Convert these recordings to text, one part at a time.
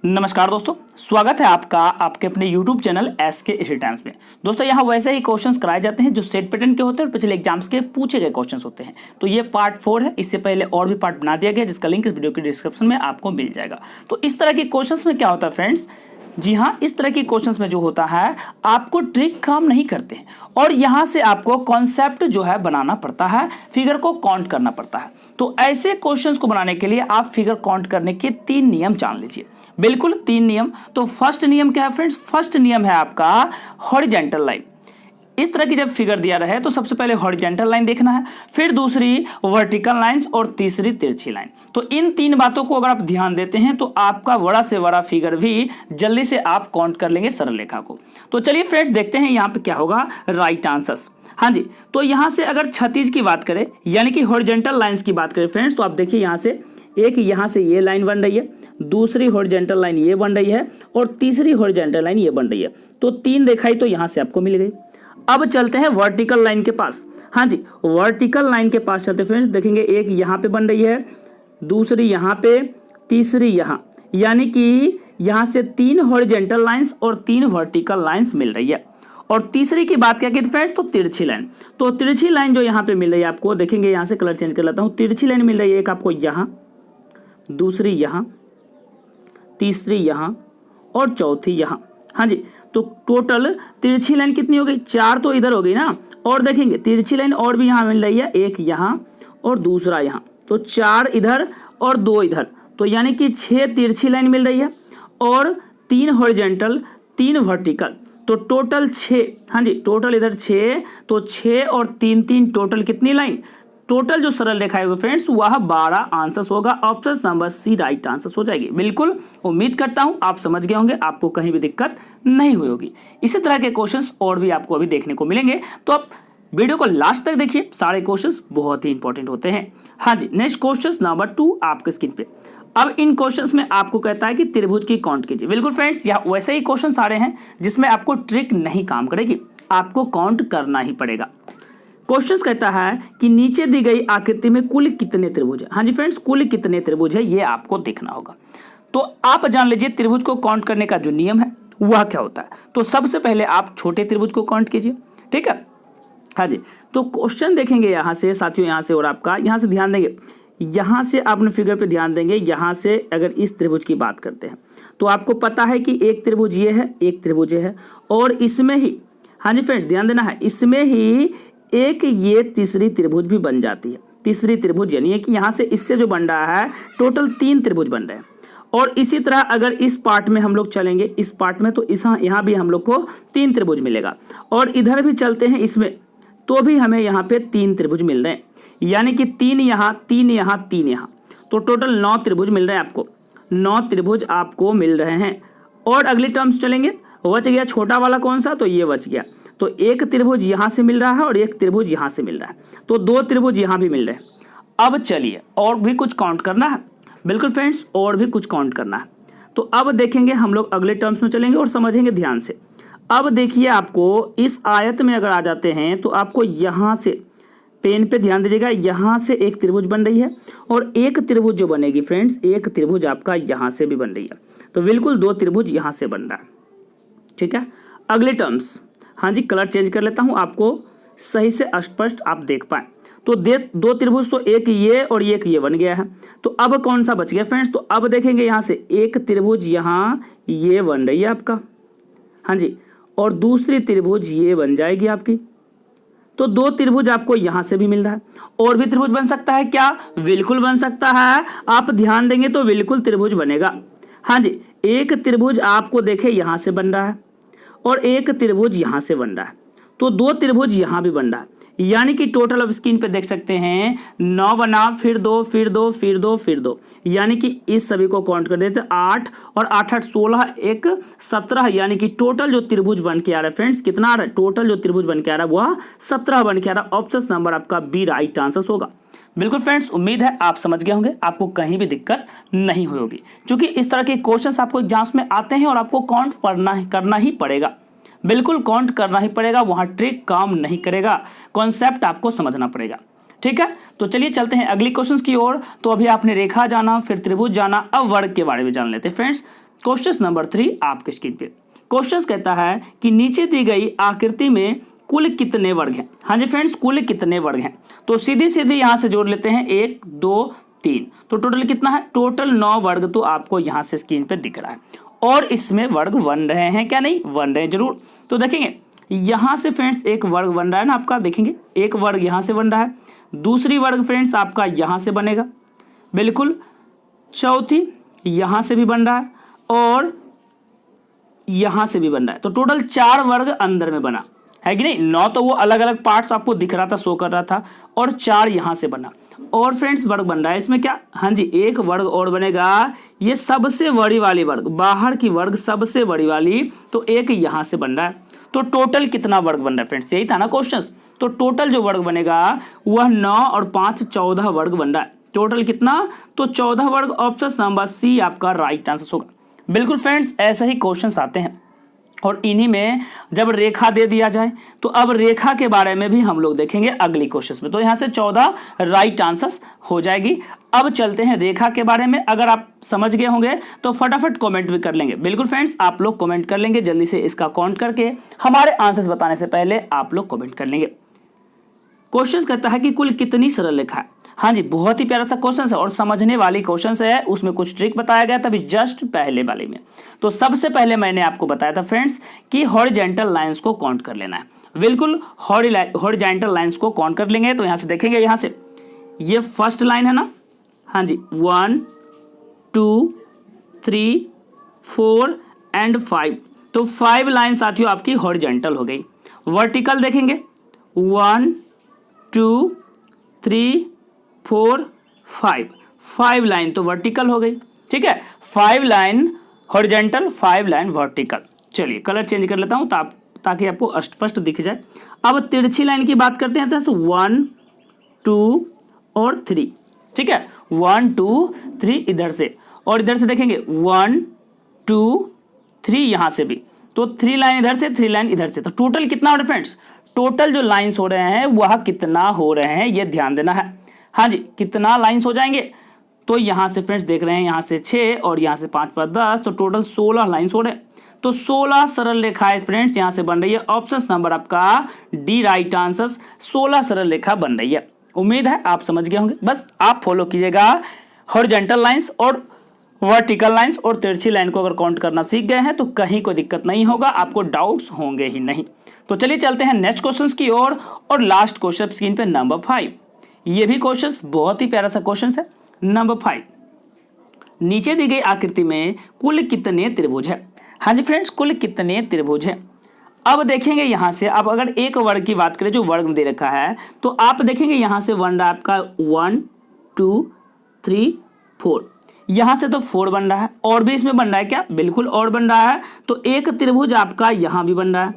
नमस्कार दोस्तों, स्वागत है आपका आपके अपने YouTube channel SK history times में। दोस्तों यहाँ वैसे ही क्वेश्चंस कराए जाते हैं जो सेट पैटर्न के होते हैं और पिछले एग्जाम्स के पूछे गए क्वेश्चंस होते हैं। तो ये पार्ट 4 है। इससे पहले और भी पार्ट बना दिया गया जिसका लिंक इस वीडियो के डिस्क्रिप्शन में आपको मिल जाएगा। तो इस तरह के क्वेश्चंस में क्या होता है फ्रेंड्स, जी हाँ, इस तरह के क्वेश्चंस में जो होता है आपको ट्रिक काम नहीं करते हैं और यहाँ से आपको कॉन्सेप्ट जो है बनाना पड़ता है, फिगर को काउंट करना पड़ता है। तो ऐसे क्वेश्चंस को बनाने के लिए आप फिगर काउंट करने के 3 नियम जान लीजिए। बिल्कुल 3 नियम। तो फर्स्ट नियम क्या है फ्रेंड्स? फर्स्ट नियम है आपका हॉरिजॉन्टल लाइन। इस तरह की जब फिगर दिया रहे तो सबसे पहले हॉरिजॉन्टल लाइन देखना है, फिर दूसरी वर्टिकल लाइंस और तीसरी तिरछी लाइन। तो इन 3 बातों को अगर आप ध्यान देते हैं तो आपका बड़ा से बड़ा फिगर भी जल्दी से आप काउंट कर लेंगे सरल रेखा को। तो चलिए फ्रेंड्स देखते हैं यहाँ पे क्या होगा राइट आंसर्स। हाँ जी, तो यहाँ से अगर क्षैतिज की बात करें यानी कि हॉरिजॉन्टल लाइंस की बात करें फ्रेंड्स, तो आप देखिए यहाँ से एक यहाँ से ये लाइन बन रही है, दूसरी हॉरिजॉन्टल लाइन ये बन रही है और तीसरी हॉरिजॉन्टल लाइन ये बन रही है। तो 3 रेखाएं तो यहाँ से आपको मिल गई। अब चलते हैं वर्टिकल लाइन के पास। हाँ जी, वर्टिकल लाइन के पास चलते फ्रेंड्स, देखेंगे एक यहाँ पे बन रही है, दूसरी यहाँ पे, तीसरी यहाँ, यानी कि यहाँ से 3 हॉरिजॉन्टल लाइंस और 3 वर्टिकल लाइंस मिल रही है। और तीसरी की बात क्या की फ्रेंड्स, तो तिरछी लाइन। तो तिरछी लाइन जो यहाँ पे मिल रही है आपको, देखेंगे यहाँ से कलर चेंज कर लेता हूँ। तिरछी लाइन मिल रही है एक आपको यहाँ, दूसरी यहाँ, तीसरी यहाँ और चौथी यहाँ। हाँ जी, तो टोटल तिरछी लाइन कितनी हो गई? 4 तो इधर हो गई ना। और देखेंगे तिरछी लाइन और भी यहाँ मिल रही है, एक यहाँ और दूसरा यहाँ। तो 4 इधर और 2 इधर, तो यानी कि 6 तिरछी लाइन मिल रही है और 3 हॉरिजॉन्टल, 3 वर्टिकल। तो टोटल 6। हाँ जी, टोटल इधर 6, तो 6 और 3 3 टोटल कितनी लाइन? टोटल जो सरल रेखा है फ्रेंड्स वह 12 आंसर्स होगा। Option number C right answers हो जाएगी। बिल्कुल उम्मीद करता हूं आप समझ गए होंगे, आपको कहीं भी दिक्कत नहीं हुई होगी। इसी तरह के क्वेश्चंस और भी आपको अभी देखने को मिलेंगे, तो आप वीडियो को लास्ट तक देखिए, सारे क्वेश्चंस बहुत ही इंपॉर्टेंट होते हैं। हाँ जी, नेक्स्ट क्वेश्चन नंबर 2 आपके स्क्रीन पे। अब इन क्वेश्चंस में आपको कहता है कि त्रिभुज की काउंट कीजिए। बिल्कुल फ्रेंड्स, यहाँ वैसे ही क्वेश्चन आ रहे हैं जिसमें आपको ट्रिक नहीं काम करेगी, आपको काउंट करना ही पड़ेगा। क्वेश्चन कहता है कि नीचे दी गई आकृति में कुल कितने त्रिभुज है। हाँ जी फ्रेंड्स, कुल कितने त्रिभुज है ये आपको देखना होगा। तो आप जान लीजिए त्रिभुज को काउंट करने का जो नियम है वह क्या होता है। तो सबसे पहले आप छोटे त्रिभुज को काउंट कीजिए, ठीक है। हाँ जी, तो क्वेश्चन देखेंगे यहाँ से साथियों, यहाँ से और आपका यहाँ से ध्यान देंगे, यहाँ से आपने फिगर पे ध्यान देंगे। यहाँ से अगर इस त्रिभुज की बात करते हैं तो आपको पता है कि एक त्रिभुज ये है, एक त्रिभुज ये है और इसमें ही, हाँ जी फ्रेंड्स ध्यान देना है, इसमें ही एक ये तीसरी त्रिभुज भी बन जाती है। तीसरी त्रिभुज यानी कि यहाँ से इससे जो बन रहा है टोटल 3 त्रिभुज बन रहे हैं। और इसी तरह अगर इस पार्ट में हम लोग चलेंगे, इस पार्ट में, तो इस यहाँ भी हम लोग को 3 त्रिभुज मिलेगा। और इधर भी चलते हैं इसमें, तो भी हमें यहाँ पे 3 त्रिभुज मिल रहे हैं, यानी कि 3 यहाँ, 3 यहाँ, 3 यहाँ, तो टोटल 9 त्रिभुज मिल रहे हैं आपको। 9 त्रिभुज आपको मिल रहे हैं। और अगली टर्म्स चलेंगे, बच गया छोटा वाला कौन सा, तो ये बच गया। तो एक त्रिभुज यहाँ से मिल रहा है और एक त्रिभुज यहाँ से मिल रहा है, तो 2 त्रिभुज यहाँ भी मिल रहे हैं। अब चलिए और भी कुछ काउंट करना है। बिल्कुल फ्रेंड्स, और भी कुछ काउंट करना है। तो अब देखेंगे हम लोग अगले टर्म्स में चलेंगे और समझेंगे ध्यान से। अब देखिए आपको इस आयत में अगर आ जाते हैं तो आपको यहाँ से पेन पे ध्यान दीजिएगा, यहाँ से एक त्रिभुज बन रही है और एक त्रिभुज जो बनेगी फ्रेंड्स, एक त्रिभुज आपका यहाँ से भी बन रही है। तो बिल्कुल 2 त्रिभुज यहाँ से बन रहा है, ठीक है। अगले टर्म्स, हाँ जी, कलर चेंज कर लेता हूँ आपको सही से स्पष्ट आप देख पाए। तो 2 त्रिभुज, तो एक ये और एक ये बन गया है। तो अब कौन सा बच गया फ्रेंड्स, तो अब देखेंगे यहाँ से एक त्रिभुज यहाँ ये बन रही है आपका, हाँ जी, और दूसरी त्रिभुज ये बन जाएगी आपकी। तो 2 त्रिभुज आपको यहां से भी मिल रहा है। और भी त्रिभुज बन सकता है क्या? बिल्कुल बन सकता है। आप ध्यान देंगे तो बिल्कुल त्रिभुज बनेगा। हाँ जी, एक त्रिभुज आपको देखे यहां से बन रहा है और एक त्रिभुज यहां से बन रहा है, तो 2 त्रिभुज यहां भी बन रहा है, यानी कि टोटल अब स्क्रीन पे देख सकते हैं 9 बना, फिर 2, फिर 2, फिर 2, फिर 2, यानी कि इस सभी को काउंट कर देते 8 और 8 8 16 1 17, यानी कि टोटल जो त्रिभुज बन के आ रहा है फ्रेंड्स कितना आ रहा है? टोटल जो त्रिभुज बन के आ रहा है वह 17 बन के आ रहा है। ऑप्शन नंबर आपका बी राइट आंसर होगा। बिल्कुल फ्रेंड्स, उम्मीद है आप समझ गए होंगे, आपको कहीं भी दिक्कत नहीं हुई होगी, क्योंकि इस तरह के क्वेश्चंस आपको एग्जाम्स में आते हैं और आपको काउंट करना ही पड़ेगा। बिल्कुल काउंट करना ही पड़ेगा, वहां ट्रिक काम नहीं करेगा, कॉन्सेप्ट आपको समझना पड़ेगा। ठीक है, तो चलिए चलते हैं अगली क्वेश्चंस की ओर। तो अभी आपने रेखा जाना, फिर त्रिभुज जाना, अब वर्ग के बारे में जान लेते हैं फ्रेंड्स। क्वेश्चन नंबर 3 आपके स्क्रीन पे। क्वेश्चन कहता है कि नीचे दी गई आकृति में कुल कितने वर्ग हैं। हाँ जी फ्रेंड्स, कुल कितने वर्ग हैं, तो सीधे सीधे यहां से जोड़ लेते हैं, 1 2 3, तो टोटल कितना है, टोटल 9 वर्ग तो आपको यहां से स्क्रीन पे दिख रहा है। और इसमें वर्ग बन रहे हैं क्या, नहीं बन रहे हैं जरूर। तो देखेंगे यहां से फ्रेंड्स एक वर्ग बन रहा है ना आपका, देखेंगे एक वर्ग यहां से बन रहा है, दूसरी वर्ग फ्रेंड्स आपका यहां से बनेगा, बिल्कुल, चौथी यहां से भी बन रहा है और यहां से भी बन रहा है। तो टोटल 4 वर्ग अंदर में बना है कि नहीं। 9 तो वो अलग अलग पार्ट्स आपको दिख रहा था, शो कर रहा था, और 4 यहां से बना। और फ्रेंड्स वर्ग बन रहा है इसमें क्या, हाँ जी एक वर्ग और बनेगा, ये सबसे बड़ी वाली वर्ग, बाहर की वर्ग सबसे बड़ी वाली, तो एक यहां से बन रहा है। तो टोटल कितना वर्ग बन रहा है फ्रेंड्स, यही था ना क्वेश्चन। तो टोटल जो वर्ग बनेगा वह 9 और 5 14 वर्ग बन रहा है। टोटल कितना, तो 14 वर्ग। ऑप्शन नंबर सी आपका राइट आंसर होगा। बिल्कुल फ्रेंड्स, ऐसे ही क्वेश्चंस आते हैं और इन्हीं में जब रेखा दे दिया जाए तो अब रेखा के बारे में भी हम लोग देखेंगे अगली क्वेश्चंस में। तो यहां से 14 राइट आंसर्स हो जाएगी। अब चलते हैं रेखा के बारे में। अगर आप समझ गए होंगे तो फटाफट कमेंट भी कर लेंगे। बिल्कुल फ्रेंड्स, आप लोग कमेंट कर लेंगे जल्दी से, इसका काउंट करके हमारे आंसर्स बताने से पहले आप लोग कमेंट कर लेंगे। क्वेश्चन कहता है कि कुल कितनी सरल रेखा है। हाँ जी, बहुत ही प्यारा सा क्वेश्चन है और समझने वाली क्वेश्चन है। उसमें कुछ ट्रिक बताया गया था अभी जस्ट पहले वाले में। तो सबसे पहले मैंने आपको बताया था फ्रेंड्स कि हॉरिजॉन्टल लाइंस को काउंट कर लेना है। बिल्कुल हॉरिजॉन्टल लाइंस को काउंट कर लेंगे। तो यहां से देखेंगे, यहां से ये फर्स्ट लाइन है ना, हाँ जी 1 2 3 4 एंड 5। तो 5 लाइन साथियों आपकी हॉरिजॉन्टल हो गई। वर्टिकल देखेंगे 1 2 3 4 5 लाइन तो वर्टिकल हो गई। ठीक है, 5 लाइन हॉरिजॉन्टल, 5 लाइन वर्टिकल। चलिए कलर चेंज कर लेता हूं ताकि आपको स्पष्ट दिख जाए। अब तिरछी लाइन की बात करते हैं तो 1 2 और 3। ठीक है, 1 2 3 इधर से, और इधर से देखेंगे 1 2 3 यहां से भी, तो 3 लाइन इधर से, 3 लाइन इधर से। तो टोटल कितना हो रहा है फ्रेंड्स, टोटल जो लाइंस हो रहे हैं वह कितना हो रहे हैं ये ध्यान देना है। हाँ जी, कितना लाइंस हो जाएंगे, तो यहां से फ्रेंड्स देख रहे हैं, यहां से 6 और यहां से 5 5 10, तो टोटल 16 लाइंस हो रहे हैं। तो 16 सरल रेखाएं फ्रेंड्स यहां से बन रही है। ऑप्शन नंबर आपका डी राइट आंसर, 16 सरल रेखा बन रही है। उम्मीद है आप समझ गए होंगे। बस आप फॉलो कीजिएगा हॉरिजॉन्टल लाइंस और वर्टिकल लाइंस और तिरछी लाइन को अगर काउंट करना सीख गए हैं तो कहीं कोई दिक्कत नहीं होगा, आपको डाउट्स होंगे ही नहीं। तो चलिए चलते हैं नेक्स्ट क्वेश्चन की ओर। और लास्ट क्वेश्चन स्क्रीन पे नंबर 5। ये भी क्वेश्चन बहुत ही प्यारा सा क्वेश्चन है। नंबर 5, नीचे दी गई आकृति में कुल कितने त्रिभुज है। हाँ जी फ्रेंड्स, कुल कितने त्रिभुज है। अब देखेंगे यहां से, अब अगर एक वर्ग की बात करें जो वर्ग में दे रखा है, तो आप देखेंगे यहां से बन रहा है आपका 1 2 3 4, यहां से तो 4 बन रहा है, और भी इसमें बन रहा है क्या, बिल्कुल और बन रहा है। तो एक त्रिभुज आपका यहां भी बन रहा है,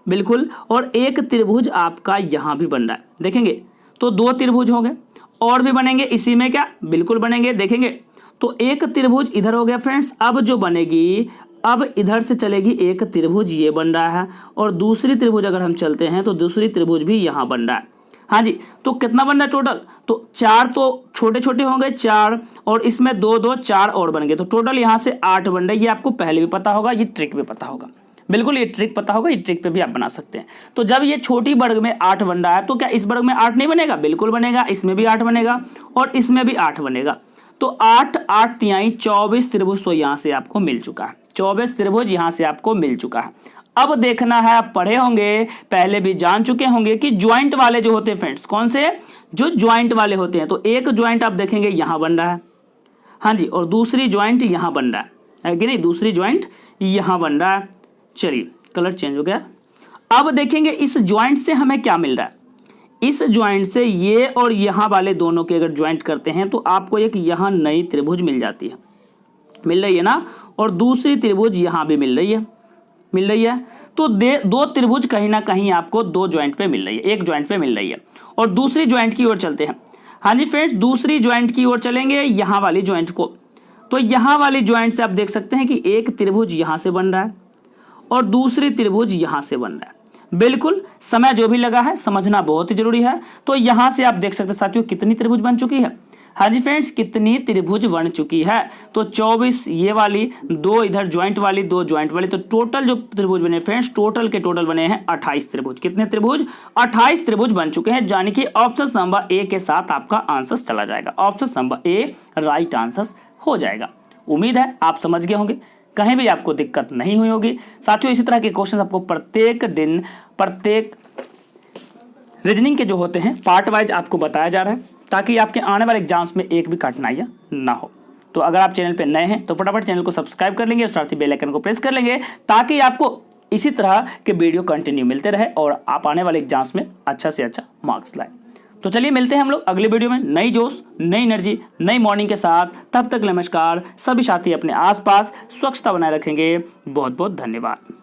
बिल्कुल, और एक त्रिभुज आपका यहां भी बन रहा है। देखेंगे तो 2 त्रिभुज हो गए, और भी बनेंगे इसी में क्या, बिल्कुल बनेंगे। देखेंगे तो एक त्रिभुज इधर हो गया फ्रेंड्स। अब जो बनेगी, अब इधर से चलेगी एक त्रिभुज, ये बन रहा है, और दूसरी त्रिभुज अगर हम चलते हैं तो दूसरी त्रिभुज भी यहां बन रहा है। हाँ जी, तो कितना बन रहा है टोटल, तो 4 तो छोटे छोटे होंगे 4, और इसमें 2 2 4 और बन गए, तो टोटल यहां से 8 बन रहे। ये आपको पहले भी पता होगा, ये ट्रिक भी पता होगा, बिल्कुल ये ट्रिक पता होगा, ये ट्रिक पे भी आप बना सकते हैं। तो जब ये छोटी वर्ग में 8 बन रहा है तो क्या इस वर्ग में 8 नहीं बनेगा, बिल्कुल बनेगा, इसमें भी 8 बनेगा और इसमें भी 8 बनेगा। तो 8 8 तिहाई 24 त्रिभुज तो यहां से आपको मिल चुका है, 24 त्रिभुज यहां से आपको मिल चुका है। अब देखना है, आप पढ़े होंगे, पहले भी जान चुके होंगे कि ज्वाइंट वाले जो होते हैं फ्रेंड्स, कौन से, जो ज्वाइंट वाले होते हैं। तो एक ज्वाइंट आप देखेंगे यहां बन रहा है, हाँ जी, और दूसरी ज्वाइंट यहां बन रहा है कि नहीं, दूसरी ज्वाइंट यहां बन रहा है। चलिए कलर चेंज हो गया। अब देखेंगे इस ज्वाइंट से हमें क्या मिल रहा है। इस ज्वाइंट से ये और यहां वाले दोनों के अगर ज्वाइंट करते हैं तो आपको एक यहां नई त्रिभुज मिल जाती है, मिल रही है ना, और दूसरी त्रिभुज यहां भी मिल रही है, मिल रही है। तो 2 त्रिभुज कहीं ना कहीं आपको 2 ज्वाइंट पे मिल रही है, एक ज्वाइंट पे मिल रही है। और दूसरी ज्वाइंट की ओर चलते हैं। हाँ जी फ्रेंड्स, दूसरी ज्वाइंट की ओर चलेंगे, यहां वाली ज्वाइंट को। तो यहां वाली ज्वाइंट से आप देख सकते हैं कि एक त्रिभुज यहां से बन रहा है और दूसरी त्रिभुज यहां से बन रहा है। बिल्कुल, समय जो भी लगा है समझना बहुत ही जरूरी है। तो यहां से आप देख सकते हैं साथियों कितनी त्रिभुज बन चुकी है, हाँ जी फ्रेंड्स, कितनी त्रिभुज बन चुकी है? तो 24, ये वाली 2 इधर ज्वाइंट वाली, 2 ज्वाइंट वाली, तो टोटल जो त्रिभुज बने फ्रेंड्स, टोटल के टोटल बने हैं 28 त्रिभुज। कितने त्रिभुज? 28 त्रिभुज बन चुके हैं, यानी कि ऑप्शन नंबर ए के साथ आपका आंसर चला जाएगा। Option number A right answer हो जाएगा। उम्मीद है आप समझ गए होंगे, कहीं भी आपको दिक्कत नहीं हुई होगी। साथियों, इसी तरह के क्वेश्चन आपको प्रत्येक दिन प्रत्येक रीजनिंग के जो होते हैं पार्ट वाइज आपको बताया जा रहा है, ताकि आपके आने वाले एग्जाम्स में एक भी कठिनाइयाँ ना हो। तो अगर आप चैनल पे नए हैं तो फटाफट चैनल को सब्सक्राइब कर लेंगे और साथ ही बेल आइकन को प्रेस कर लेंगे, ताकि आपको इसी तरह के वीडियो कंटिन्यू मिलते रहे और आप आने वाले एग्जाम्स में अच्छा से अच्छा मार्क्स लाएं। तो चलिए मिलते हैं हम लोग अगले वीडियो में नई जोश, नई एनर्जी, नई मॉर्निंग के साथ। तब तक नमस्कार। सभी साथी अपने आसपास स्वच्छता बनाए रखेंगे। बहुत बहुत धन्यवाद।